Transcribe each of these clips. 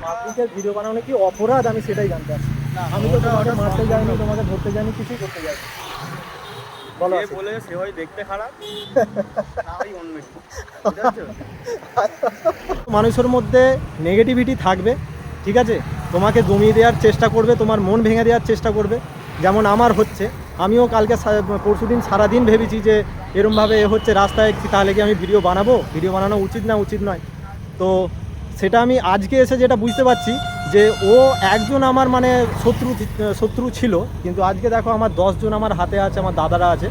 পাবলিকের ভিডিও বানানো কি অপরাধ আমি সেটাই জানতে চাচ্ছি। আমি তো তোমাকে মারতে যাইনি, তোমাকে ধরতে যাইনি, কিছুই করতে যাইনি। বলো বলে সে হয় দেখতে খারাপ না হয় অন্য কিছু। মানুষের মধ্যে নেগেটিভিটি থাকবে, ঠিক আছে, তোমাকে দমিয়ে দেওয়ার চেষ্টা করবে, তোমার মন ভেঙে দেওয়ার চেষ্টা করবে, যেমন আমার হচ্ছে। আমিও কালকে পরশুদিন সারাদিন ভেবেছি যে এরমভাবে হচ্ছে রাস্তায় তাহলে কি আমি ভিডিও বানাবো, ভিডিও বানানো উচিত না উচিত নয়। তো সেটা আমি আজকে এসে যেটা বুঝতে পারছি যে ও একজন আমার মানে শত্রু ছিল, কিন্তু আজকে দেখো আমার 10 জন আমার হাতে আছে, আমার দাদারা আছে।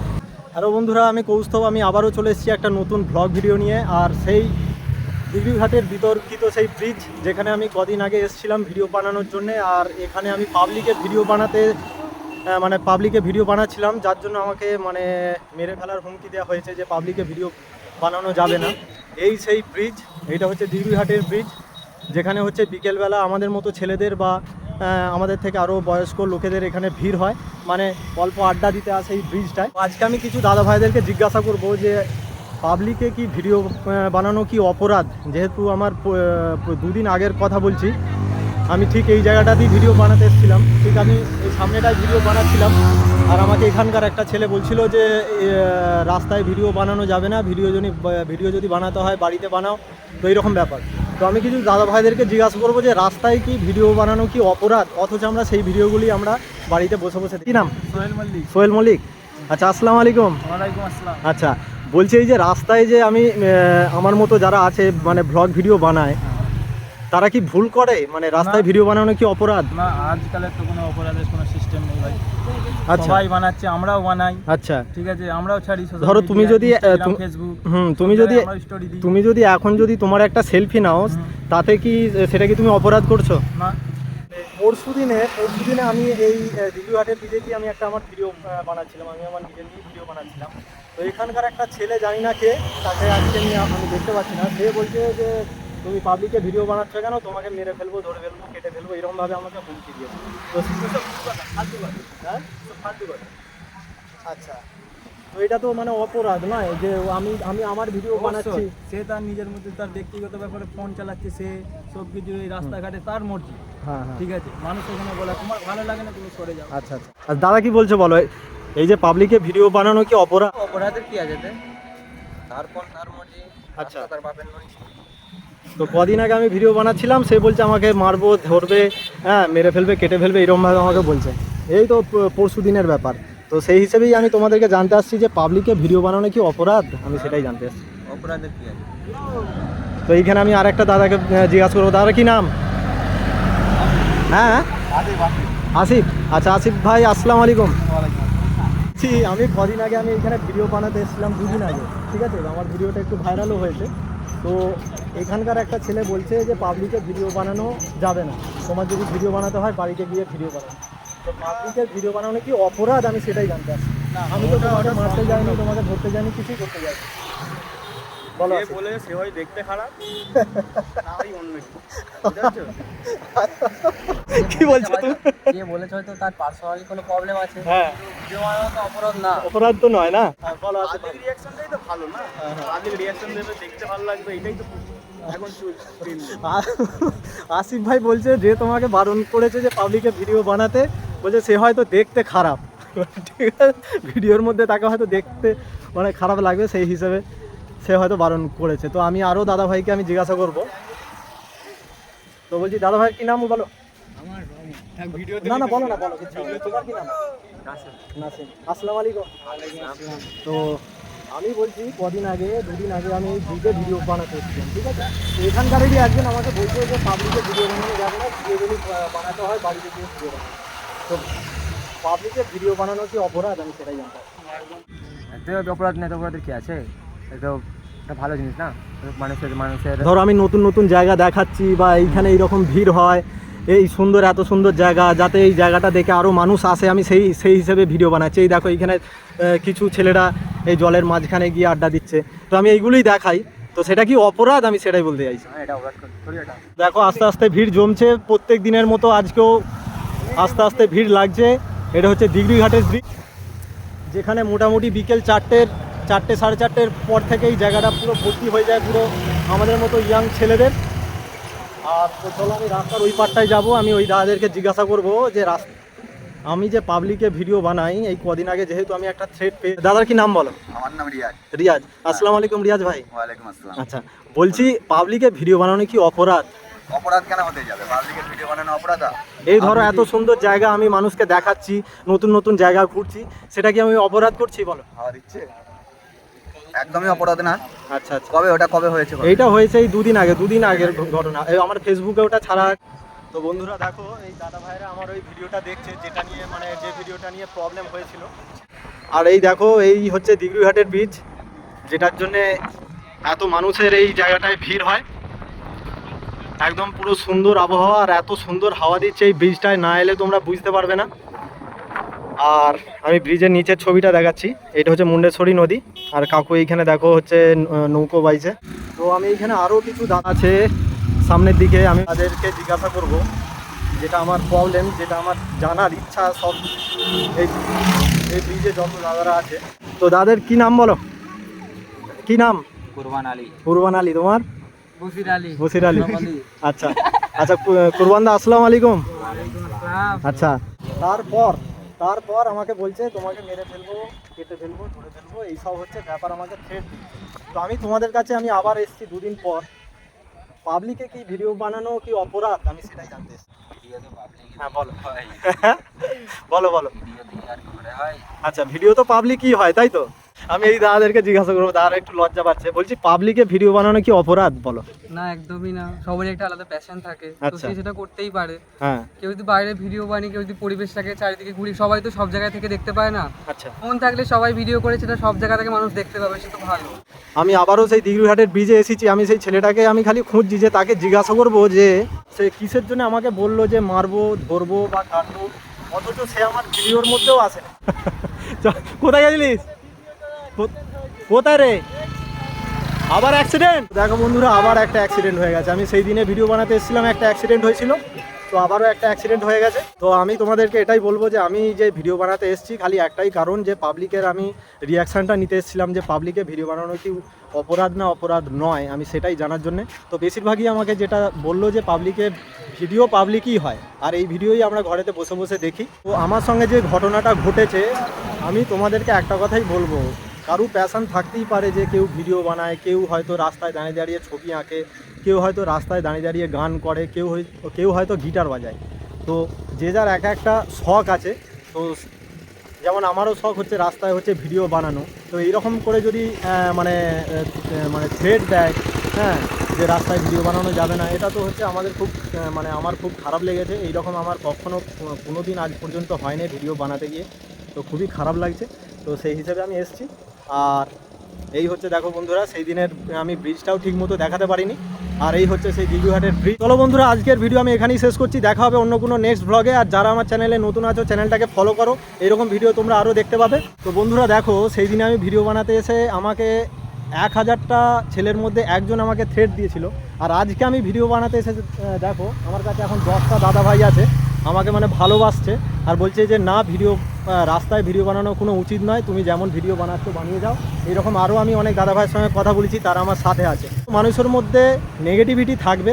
হ্যালো বন্ধুরা, আমি কৌস্তব, আমি আবারও চলে এসেছি একটা নতুন ব্লগ ভিডিও নিয়ে। আর সেই দিঘিঘাটের বিতর্কিত সেই ব্রিজ যেখানে আমি কদিন আগে এসেছিলাম ভিডিও বানানোর জন্যে। আর এখানে আমি পাবলিকে ভিডিও বানাচ্ছিলাম, যার জন্য আমাকে মানে মেরে ফেলার হুমকি দেওয়া হয়েছে যে পাবলিকে ভিডিও বানানো যাবে না। এই সেই ব্রিজ, এইটা হচ্ছে দিঘিঘাটের ব্রিজ, যেখানে হচ্ছে বিকেলবেলা আমাদের মতো ছেলেদের বা আমাদের থেকে আরও বয়স্ক লোকেদের এখানে ভিড় হয়, মানে অল্প আড্ডা দিতে আসে এই ব্রিজটায়। আজকে আমি কিছু দাদা ভাইদেরকে জিজ্ঞাসা করব যে পাবলিকে কি ভিডিও বানানো কি অপরাধ। যেহেতু আমার 2 দিন আগের কথা বলছি, আমি ঠিক এই জায়গাটাতেই ভিডিও বানাতে এসেছিলাম, ঠিক আমি এই সামনেটায় ভিডিও বানাচ্ছিলাম। আর আমাকে এখানকার একটা ছেলে বলছিল যে রাস্তায় ভিডিও বানানো যাবে না, ভিডিও যদি বানাতে হয় বাড়িতে বানাও, তো এইরকম ব্যাপার। তো আমি কিছু দাদা ভাইদেরকে জিজ্ঞাসা করবো যে রাস্তায় কি ভিডিও বানানো কি অপরাধ, অথচ আমরা সেই ভিডিওগুলি আমরা বাড়িতে বসে বসে। কী নাম? সোহেল মল্লিক। আচ্ছা, আসসালামু আলাইকুম। ওয়ালাইকুম আসসালাম। আচ্ছা, বলছি এই যে রাস্তায় যে আমি আমার মতো যারা আছে মানে ব্লগ ভিডিও বানায়, তারা কি ভুল করে? মানে রাস্তায় ভিডিও বানানো কি অপরাধ? না, আজকালের তো কোনো অপরাধের কোনো সিস্টেম নেই ভাই। আচ্ছা, সবাই বানাচ্ছে, আমরাও বানাই। আচ্ছা, ঠিক আছে, আমরাও ছাড়ি। ধরো তুমি যদি ফেসবুক, তুমি যদি এখন যদি তোমার একটা সেলফি নাও, তাতে কি সেটা কি তুমি অপরাধ করছো? না। পরশুদিনে আমি এই দিঘিঘাটের ব্রিজে গিয়ে আমি একটা আমার ভিডিও বানাচ্ছিলাম, আমি আমার নিজের নিয়ে ভিডিও বানাচ্ছিলাম। তো এখানকার একটা ছেলে, জানি না কে, তাকে আজকে আমি দেখতে পাচ্ছি না, সে বলছে যে তুমি পাবলিকে ভিডিও বানাচ্ছ কেন, তোমাকে মেরে ফেলবো, ধরে ফেলবো, কেটে ফেলবো, এরকমভাবে আমাকে হুমকি দিয়েছে। তো হ্যাঁ, ফালতু কথা। আচ্ছা, তো এটা তো মানে অপরাধ নয় যে আমি আমার ভিডিও বানাচ্ছি। সে তার নিজের মধ্যে তার ব্যক্তিগত ব্যাপারে ফোন চালাচ্ছে, সে সব কিছু এই রাস্তাঘাটে তার মর্জি। হ্যাঁ, ঠিক আছে, মানুষ এখানে বলে তোমার ভালো লাগে না তুমি সরে যাও। আচ্ছা আচ্ছা। আর দাদা কি বলছো বলো, এই যে পাবলিকে ভিডিও বানানো কি অপরাধ? অপরাধের কি আছে তারপর তার মর্জি। আচ্ছা, তার বাপের নয়। তো কদিন আগে আমি ভিডিও বানাচ্ছিলাম, সে বলছে আমাকে মারবো, ধরবে, হ্যাঁ মেরে ফেলবে, কেটে ফেলবে, এরকমভাবে আমাকে বলছে। এই তো পরশু দিনের ব্যাপার। তো সেই হিসেবেই আমি তোমাদেরকে জানতে আসছি যে পাবলিকে ভিডিও বানানো কি অপরাধ, আমি সেটাই জানতে আসছি। অপরাধের কি আছে? তো এইখানে আমি আর একটা দাদাকে জিজ্ঞাসা করবো। দাদা কি নাম? হ্যাঁ, আসিফ। আচ্ছা আসিফ ভাই, আসসালামু আলাইকুম। আমি কদিন আগে আমি এখানে ভিডিও বানাতে এসেছিলাম, 2 দিন আগে, ঠিক আছে, আমার ভিডিওটা একটু ভাইরালও হয়েছে। তো এখানকার একটা ছেলে বলছে যে পাবলিকে ভিডিও বানানো যাবে না, তোমার যদি ভিডিও বানাতে হয় বাড়িতে গিয়ে ভিডিও বানানো। তো পাবলিকের ভিডিও বানানো কি অপরাধ, আমি সেটাই জানতে চাচ্ছি। আমি তো তোমাকে মারতে যাইনি, তোমাকে ধরতে যাইনি, কিছুই করতে যাইনি। বলো বলে সে হয় দেখতে খারাপ না হয় অন্য কিছু। কি বলছো তুমি? যে বলেছে হয়তো তার পার্সোনালি কোনো প্রবলেম আছে। হ্যাঁ, ভিডিও বানানো তো অপরাধ না। অপরাধ তো নয় না। বলো, পাবলিক রিঅ্যাকশনটাই তো ভালো না, পাবলিক রিঅ্যাকশন দেবে, দেখতে ভালো লাগবে, এটাই তো এখন আসিফ ভাই বলছে যে তোমাকে বারণ করেছে যে পাবলিকে ভিডিও বানাতে, বলছে সে হয়তো দেখতে খারাপ, ঠিক আছে, ভিডিওর মধ্যে তাকে হয়তো দেখতে মানে খারাপ লাগবে, সেই হিসেবে সে হয়তো বারণ করেছে। তো আমি আরও দাদা ভাইকে আমি জিজ্ঞাসা করব। তো বলছি দাদা ভাই কি নাম বলো? না না, বলো না, বলো কিছু। তোমার কি নাম? নাসিম। আসসালামু আলাইকুম। তো আমি বলছি কদিন আগে, 2 দিন আগে আমি ব্রিজে ভিডিও বানাতে এসেছিলাম, ঠিক আছে। তো এখানকারেরই একজন আমাকে বলছে যে পাবলিকে ভিডিও বানানো যাবে না, ভিডিও যদি বানাতে হয় বাড়িতে গিয়ে ভিডিও বানানো। তো পাবলিকে ভিডিও বানানো কি অপরাধ, আমি সেটাই জানতে চাই। অপরাধ নেই, অপরাধের কি আছে? এটা একটা ভালো জিনিস না, মানুষের ধরো আমি নতুন নতুন জায়গা দেখাচ্ছি, বা এইখানে এইরকম ভিড় হয়, এই সুন্দর, এত সুন্দর জায়গা, যাতে এই জায়গাটা দেখে আরও মানুষ আসে, আমি সেই হিসেবে ভিডিও বানাচ্ছি। এই দেখো এইখানে কিছু ছেলেরা এই জলের মাঝখানে গিয়ে আড্ডা দিচ্ছে, তো আমি এইগুলোই দেখাই। তো সেটা কি অপরাধ, আমি সেটাই বলতে চাইছি। দেখো আস্তে আস্তে ভিড় জমছে, প্রত্যেক দিনের মতো আজকেও আস্তে আস্তে ভিড় লাগছে। এটা হচ্ছে দিঘিঘাটের ব্রিজ, যেখানে মোটামুটি বিকেল 4টে, 4টে, 4:30 পর থেকে এই জায়গাটা পুরো ভর্তি হয়ে যায় পুরো আমাদের মতো ইয়াং ছেলেদের। আর তো চলো আমি রাস্তার ওই পারটায় যাবো, আমি ওই দাদাদেরকে জিজ্ঞাসা করবো যে আমি যে পাবলিকে ভিডিও বানাই, এই কদিন আগে যেহেতু আমি একটা থ্রেড পেয়ে। দাদার কি নাম বলো? আমার নাম রিয়াজ। রিয়াজ, আসসালামু আলাইকুম রিয়াজ ভাই। ওয়ালাইকুম আসসালাম। আচ্ছা, বলছি পাবলিকে ভিডিও বানানো কি অপরাধ? অপরাধ কেন হতে যাবে? পাবলিকের ভিডিও বানানো অপরাধ? এই ধরো এত সুন্দর জায়গা আমি মানুষকে দেখাচ্ছি, নতুন নতুন জায়গা ঘুরছি, সেটা কি আমি অপরাধ করছি বলো? হওয়ার ইচ্ছে একদমই অপরাধ না। আচ্ছা আচ্ছা, কবে হয়েছে? এইটা হয়েছে এই দুদিন আগের ঘটনা। এই আমার ফেসবুকে ওটা ছাড়া। তো বন্ধুরা দেখো, এই দাদা ভাইরা আমার ওই ভিডিওটা দেখছে, যেটা নিয়ে মানে যে ভিডিওটা নিয়ে প্রবলেম হয়েছিল। আর এই দেখো, এই হচ্ছে দিঘিঘাটের ব্রিজ, যেটার জন্যে এত মানুষের এই জায়গাটায় ভিড় হয়। একদম পুরো সুন্দর আবহাওয়া আর এত সুন্দর হাওয়া দিচ্ছে, এই ব্রিজটায় না এলে তোমরা বুঝতে পারবে না। আর আমি ব্রিজের নিচের ছবিটা দেখাচ্ছি, এটা হচ্ছে মুন্ডেশ্বরী নদী। আর কাকু এইখানে দেখো হচ্ছে নৌকো বাইছে। তো আমি এইখানে আরও কিছু দাদা আছে সামনের দিকে, আমি তাদেরকে জিজ্ঞাসা করব যেটা আমার প্রবলেম, যেটা আমার জানার ইচ্ছা সব এই ব্রিজে যত দাদারা আছে। তো দাদার কি নাম বলো? কি নাম? কুরবান আলী। কুরবান আলী। তোমার? বসির আলী। বসির আলী। আচ্ছা আচ্ছা, কুরবান দা আসসালামু আলাইকুম। আচ্ছা, তারপর আমাকে বলছে তোমাকে মেরে ফেলবো, কেটে ফেলবো, ধরে ফেলবো, এইসব হচ্ছে ব্যাপার, আমাকে থ্রেট দিচ্ছে। তো আমি তোমাদের কাছে আমি আবার এসেছি দুদিন পর। পাবলিকে কি ভিডিও বানানো কি অপরাধ, আমি সেটাই জানতে এসেছি। হ্যাঁ বলো। বলো বলো। আচ্ছা, ভিডিও তো পাবলিকই হয়, তাই তো? আমি এই দাদাদেরকে জিজ্ঞাসা করবো, দাদারা একটু লজ্জা পাচ্ছে। বলছি পাবলিকে ভিডিও বানানো কি অপরাধ বলো? না, একদমই না। সবারই একটা আলাদা প্যাশন থাকে, তো আচ্ছা। সে সেটা করতেই পারে। হ্যাঁ, কেউ যদি বাইরে ভিডিও বানিয়ে, কেউ যদি পরিবেশটাকে চারিদিকে ঘুরি, সবাই তো সব জায়গা থেকে দেখতে পায় না। আচ্ছা। ফোন থাকলে সবাই ভিডিও করে সেটা সব জায়গা থেকে মানুষ দেখতে পাবে, সে তো ভালো। আমি আবারও সেই দিঘিঘাটের ব্রিজে এসেছি। আমি সেই ছেলেটাকে আমি খালি খুঁজছি, যে তাকে জিজ্ঞাসা করবো যে সে কিসের জন্য আমাকে বললো যে মারবো, ধরবো বা কাটবো, অথচ সে আমার ভিডিওর মধ্যেও আসে না। কোথায় গেছিলিস? কোথায় রে? আবার অ্যাক্সিডেন্ট? দেখো বন্ধুরা, আবার একটা অ্যাক্সিডেন্ট হয়ে গেছে। আমি সেই দিনে ভিডিও বানাতে এসেছিলাম, একটা অ্যাক্সিডেন্ট হয়েছিল, তো আবারও একটা অ্যাক্সিডেন্ট হয়ে গেছে। তো আমি তোমাদেরকে এটাই বলবো যে আমি যে ভিডিও বানাতে এসেছি খালি একটাই কারণ, যে পাবলিকের আমি রিয়াকশানটা নিতে এসেছিলাম, যে পাবলিকে ভিডিও বানানো কি অপরাধ না অপরাধ নয়, আমি সেটাই জানার জন্যে। তো বেশিরভাগই আমাকে যেটা বললো যে পাবলিকের ভিডিও পাবলিকই হয়, আর এই ভিডিওই আমরা ঘরেতে বসে বসে দেখি। তো আমার সঙ্গে যে ঘটনাটা ঘটেছে, আমি তোমাদেরকে একটা কথাই বলবো, কারো প্যাশন থাকতেই পারে যে কেউ ভিডিও বানায়, কেউ হয়তো রাস্তায় দাঁড়িয়ে দাঁড়িয়ে ছবি আঁকে, কেউ হয়তো রাস্তায় দাঁড়িয়ে দাঁড়িয়ে গান করে, কেউ হয়তো গিটার বাজায়। তো যে যার একটা শখ আছে। তো যেমন আমারও শখ হচ্ছে রাস্তায় হচ্ছে ভিডিও বানানো। তো এইরকম করে যদি মানে থ্রেট দেয়, হ্যাঁ, যে রাস্তায় ভিডিও বানানো যাবে না, এটা তো হচ্ছে আমাদের খুব মানে আমার খুব খারাপ লেগেছে। এইরকম আমার কোনো দিন আজ পর্যন্ত হয়নি ভিডিও বানাতে গিয়ে, তো খুবই খারাপ লাগছে। তো সেই হিসেবে আমি এসেছি। আর এই হচ্ছে দেখো বন্ধুরা, সেই দিনের আমি ব্রিজটাও ঠিক মতো দেখাতে পারিনি। আর এই হচ্ছে সেই দিঘিঘাটের ব্রিজ। চলো বন্ধুরা, আজকের ভিডিও আমি এখানেই শেষ করছি। দেখা হবে অন্য কোনো নেক্সট ব্লগে। আর যারা আমার চ্যানেলে নতুন আছো, চ্যানেলটাকে ফলো করো, এরকম ভিডিও তোমরা আরও দেখতে পাবে। তো বন্ধুরা দেখো, সেই দিনে আমি ভিডিও বানাতে এসে আমাকে 1000টা ছেলের মধ্যে একজন আমাকে থ্রেট দিয়েছিল। আর আজকে আমি ভিডিও বানাতে এসে দেখো আমার কাছে এখন 10টা দাদা ভাই আছে, আমাকে মানে ভালোবাসছে আর বলছে যে না, রাস্তায় ভিডিও বানানো কোনো উচিত নয়, তুমি যেমন ভিডিও বানাচ্ছো বানিয়ে যাও। এরকম আরও আমি অনেক দাদা ভাইয়ের সঙ্গে কথা বলেছি, তারা আমার সাথে আছে। মানুষের মধ্যে নেগেটিভিটি থাকবে,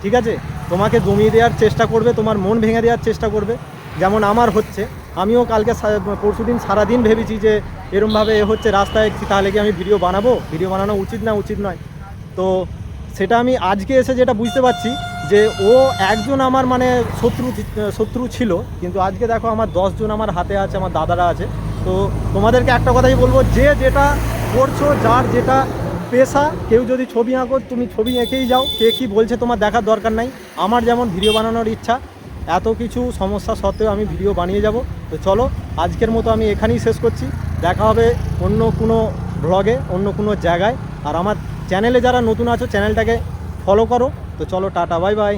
ঠিক আছে, তোমাকে জমিয়ে দেওয়ার চেষ্টা করবে, তোমার মন ভেঙে দেওয়ার চেষ্টা করবে, যেমন আমার হচ্ছে। আমিও কালকে পরশুদিন সারাদিন ভেবেছি যে এরমভাবে হচ্ছে রাস্তায়, তাহলে কি আমি ভিডিও বানানো উচিত না উচিত নয়। তো সেটা আমি আজকে এসে যেটা বুঝতে পারছি যে ও একজন আমার মানে শত্রু ছিল, কিন্তু আজকে দেখো আমার 10 জন আমার হাতে আছে, আমার দাদারা আছে। তো তোমাদেরকে একটা কথাই বলবো, যে যেটা করছো, যার যেটা পেশা, কেউ যদি ছবি আঁকো, তুমি ছবি এঁকেই যাও, কে কী বলছে তোমার দেখার দরকার নাই। আমার যেমন ভিডিও বানানোর ইচ্ছা, এত কিছু সমস্যা সত্ত্বেও আমি ভিডিও বানিয়ে যাব। তো চলো, আজকের মতো আমি এখানেই শেষ করছি। দেখা হবে অন্য কোনো ব্লগে, অন্য কোনো জায়গায়। আর আমার চ্যানেলে যারা নতুন আছো, চ্যানেলটাকে ফলো করো। তো চলো, টাটা, বাই বাই।